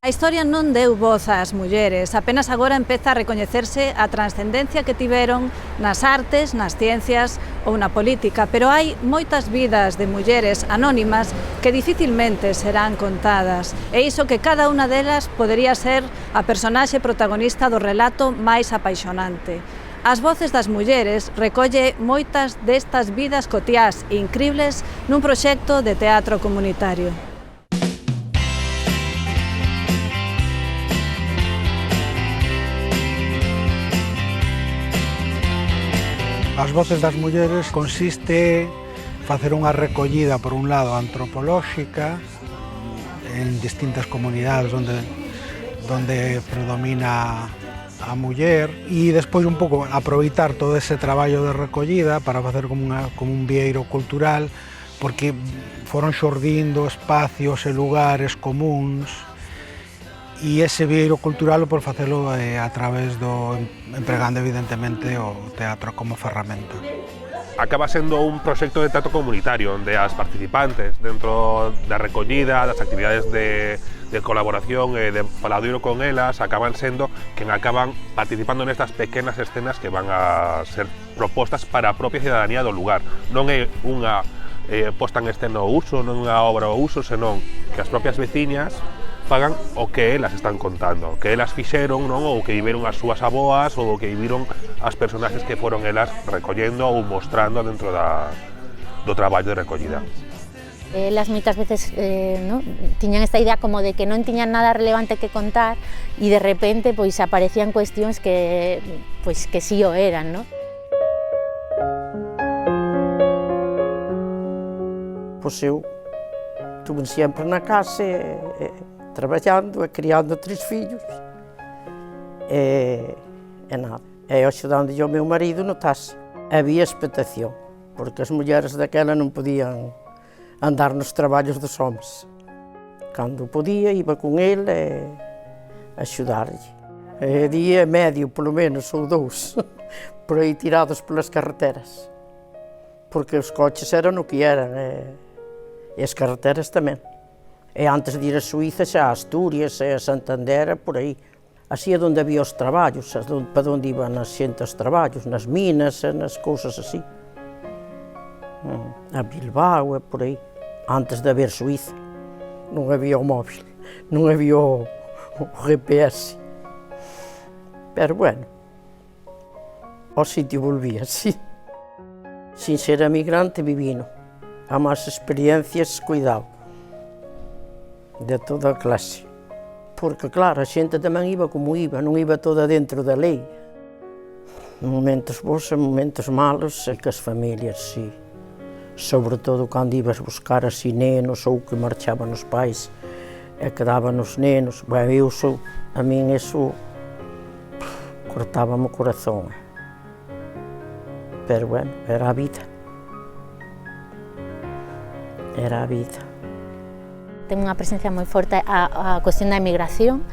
A historia non deu voz ás mulleres, apenas agora empeza a recoñecerse a transcendencia que tiveron nas artes, nas ciencias ou na política, pero hai moitas vidas de mulleres anónimas que dificilmente serán contadas, e iso que cada unha delas podería ser a personaxe protagonista do relato máis apaixonante. As voces das mulleres recolle moitas destas vidas cotiás e incribles nun proxecto de teatro comunitario. As voces das mulleres consiste facer unha recollida, por un lado, antropolóxica en distintas comunidades onde predomina a muller, e despois un pouco aproveitar todo ese traballo de recollida para facer como un vieiro cultural, porque foron xordindo espacios e lugares comuns, e ese vieiro cultural por facelo a través empregando evidentemente o teatro como ferramenta. Acaba sendo un proxecto de teatro comunitario onde as participantes dentro da recollida, das actividades de colaboración e de faladoiro con elas acaban sendo quen acaban participando nestas pequenas escenas que van a ser propostas para a propia cidadanía do lugar. Non é unha posta en escena ao uso, non é unha obra ao uso, senón que as propias veciñas fagan o que elas están contando, o que elas fixeron, non? Ou que viveron as súas aboas, ou o que viviron as personaxes que foron elas recollendo ou mostrando dentro do traballo de recollida. Elas moitas veces tiñan esta idea como de que non tiñan nada relevante que contar e de repente pois aparecían cuestións que sí o eran, non? Pois eu estuve sempre na casa traballando e criando 3 fillos e nada, e axudando ao meu marido no taxi. Había expectación, porque as mulleres daquela non podían andar nos traballos dos homens. Cando podía, iba con ele e axudarlle. Día e medio, polo menos, ou 2, por aí tirados pelas carreteras, porque os coches eran o que eran e as carreteras tamén. E antes de ir a Suíza, xa a Asturias e a Santander, por aí. Así é onde había os traballos, para onde iban as xente aos traballos, nas minas e nas cousas así. A Bilbao e por aí, antes de haber Suíza. Non había o móvil, non había o GPS. Pero bueno, ao sitio volvía, sí. Sin ser emigrante, vivino. A máis experiencias, cuidado. De toda a clase. Porque, claro, a xente tamén iba como iba, non iba toda dentro da lei. Momentos bons e momentos malos, e que as familias, sí. Sobre todo cando ibas buscar así nenos ou que marchaban os pais e quedaban os nenos. Bueno, a min eso cortábame o corazón. Pero, bueno, era a vida. Era a vida. Ten unha presencia moi forte a cuestión da emigración.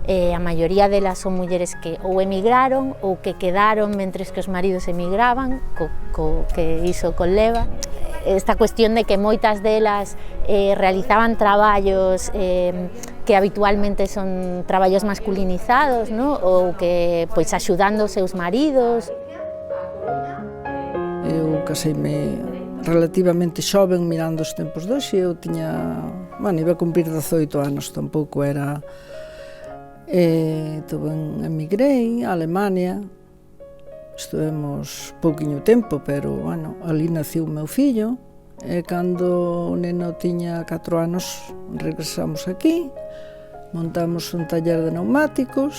A maioría delas son mulleres que ou emigraron ou que quedaron mentres que os maridos emigraban, que iso conleva. Esta cuestión de que moitas delas realizaban traballos que habitualmente son traballos masculinizados, no? Ou que pois axudando os seus maridos. Eu caseime relativamente xoven mirando os tempos de hoxe. Eu tiña, iba a cumprir 18 anos, tampouco era... Emigrei a Alemania, estuvemos pouquiño tempo, pero, ali naciu o meu fillo, e cando o neno tiña 4 anos regresamos aquí, montamos un taller de neumáticos,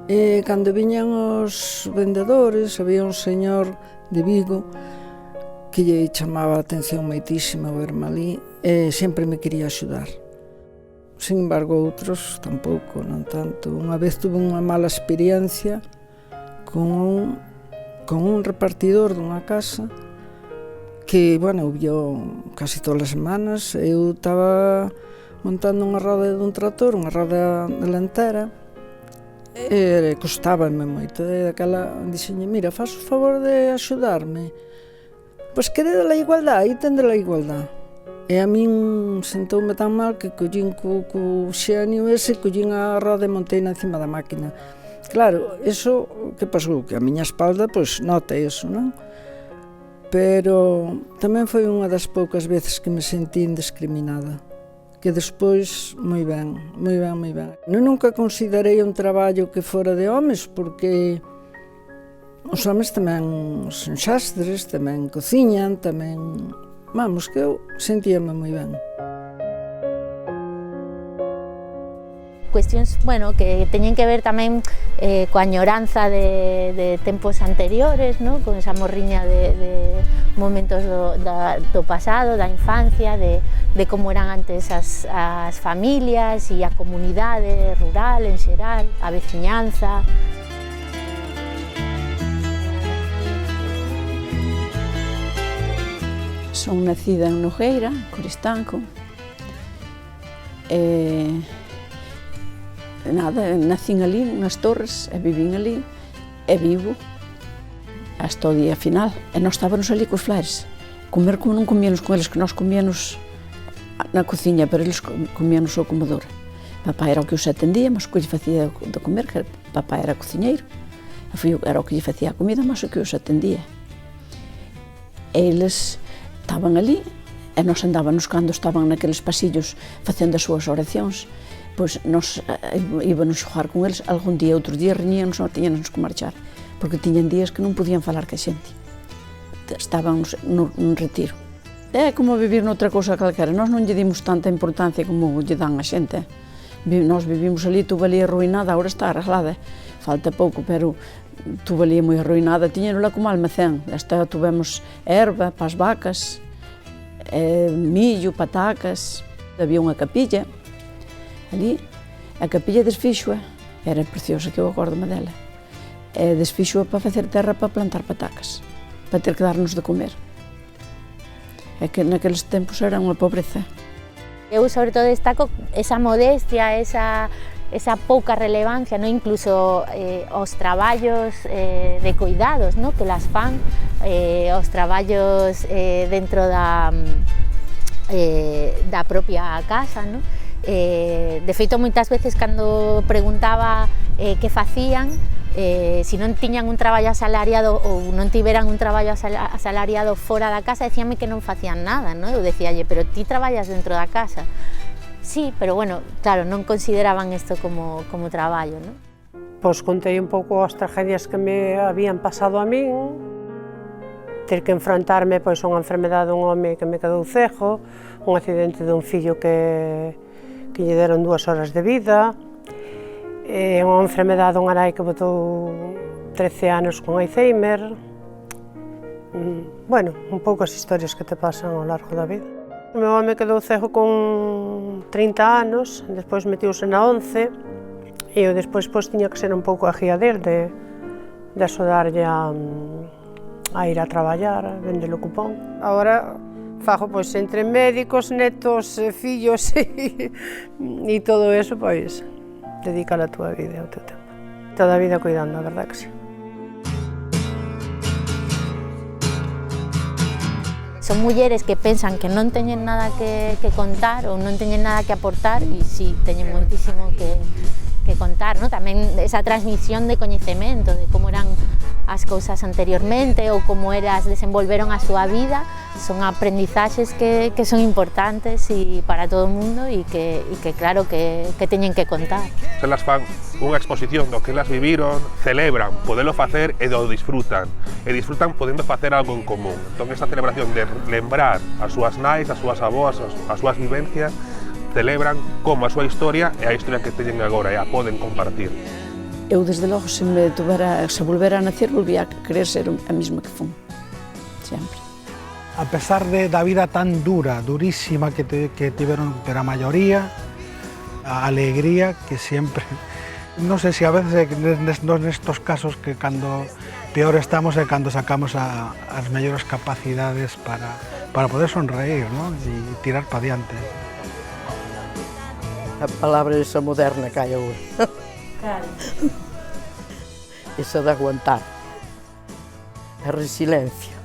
e cando viñan os vendedores, había un señor de Vigo que lle chamaba a atención moitísimo verme ali e sempre me quería axudar. Sin embargo, outros tampouco, non tanto. Unha vez tuve unha mala experiencia con un repartidor dunha casa que, eu vio casi todas as semanas. Eu estaba montando unha roda dun tractor, unha roda delantera, e costábame moito. E daquela dixenlle, mira, faz o favor de axudarme. Pois quere de la igualdade, aí ten de la igualdade. E a min sentoume tan mal que collín co xenio ese, collín a roda e monteina encima da máquina. Claro, eso, que pasou? Que a miña espalda, pois, nota eso, non? Pero tamén foi unha das poucas veces que me sentí indiscriminada. Que despois, moi ben, moi ben, moi ben. Eu nunca considerei un traballo que fora de homes, porque os homes tamén son xastres, tamén cociñan, tamén... Vamos, que eu sentíame moi ben. Cuestións, bueno, que teñen que ver tamén coa añoranza de tempos anteriores, ¿no? Con esa morriña de momentos do pasado, da infancia, de como eran antes as familias e a comunidade rural en xeral, a veciñanza. Son nacida en Nogueira, Coristanco. Nacín ali, nas Torres, e vivín ali, e vivo hasta o día final. E nós estábamos ali cos flares. Comer como non comíamos con eles, que nós comíamos na cociña, pero eles comíamos ao comedor. Papá era o que os atendíamos, o que lle facía de comer, que papá era cociñeiro. Era o que lle facía a comida, mas o que os atendía. E eles estaban ali, e nós andábamos cando estaban naqueles pasillos facendo as súas oracións, pois nós íbamos xogar con eles, algún día, outros días reñíanos, non tiñanos que marchar, porque tiñan días que non podían falar ca xente, estaban nun retiro. É como vivir noutra cousa calquera, nós non lle dimos tanta importancia como lle dan a xente. Nós vivimos ali, tuve ali arruinada, agora está arreglada, falta pouco, pero tuve ali moi arruinada, tiñanola como almacén, hasta tuvemos erva para as vacas, millo, patacas, había unha capilla ali, a capilla desfíxoa, era preciosa, que eu acordome dela, desfíxoa para facer terra para plantar patacas, para ter que darnos de comer, é que naqueles tempos era unha pobreza. Eu sobre todo destaco esa modestia, esa pouca relevancia, ¿no? Incluso os traballos de cuidados, ¿no? Que las fan, os traballos dentro da propia casa, ¿no? De feito, moitas veces cando preguntaba que facían, se non tiñan un traballo asalariado ou non tiveran un traballo asalariado fora da casa, decíanme que non facían nada, ¿no? Eu decíalle, pero ti traballas dentro da casa. Sí, pero bueno, claro, non consideraban isto como traballo, ¿no? Pois contei un pouco as tragedias que me habían pasado a min, ter que enfrontarme pois, a unha enfermedade dun home que me quedou cego, un accidente dun fillo que lle deron 2 horas de vida, unha enfermedade dun nai que botou 13 anos con Alzheimer. Bueno, un pouco as historias que te pasan ao largo da vida. O meu home quedou cego con 30 anos, despois metiuse na 11, e eu despois tiña que ser un pouco a guiader de axudarlle a ir a traballar, vender o cupón. Agora fago pois entre médicos, netos, fillos e todo eso, pois dedicar a túa vida e o teu tempo. Toda a vida cuidando, a verdade que sí. Son mulleres que pensan que non teñen nada que contar ou non teñen nada que aportar e si, teñen moitísimo que contar, ¿no? Tamén esa transmisión de coñecemento, de como eran as cousas anteriormente ou como elas desenvolveron a súa vida, son aprendizaxes que son importantes e para todo o mundo e que claro que teñen que contar. Se las fan unha exposición do que elas viviron, celebran podelo facer e do disfrutan podendo facer algo en común. Entón, esa celebración de lembrar as súas nais, as súas avoas, as súas vivencias, celebran como a súa historia e a historia que teñen agora e a poden compartir. Eu, desde logo, se volvera a nacer, volvía a querer ser a mesma que fun, sempre. A pesar da vida tan dura, durísima que tiveron, pero a maioría, a alegría que sempre... Non sei se a veces nestos casos que cando peor estamos é cando sacamos as mellores capacidades para poder sonreír, ¿no? E tirar para diante. A palabra esa moderna que hai agora. Claro. Esa de aguantar. A resiliencia.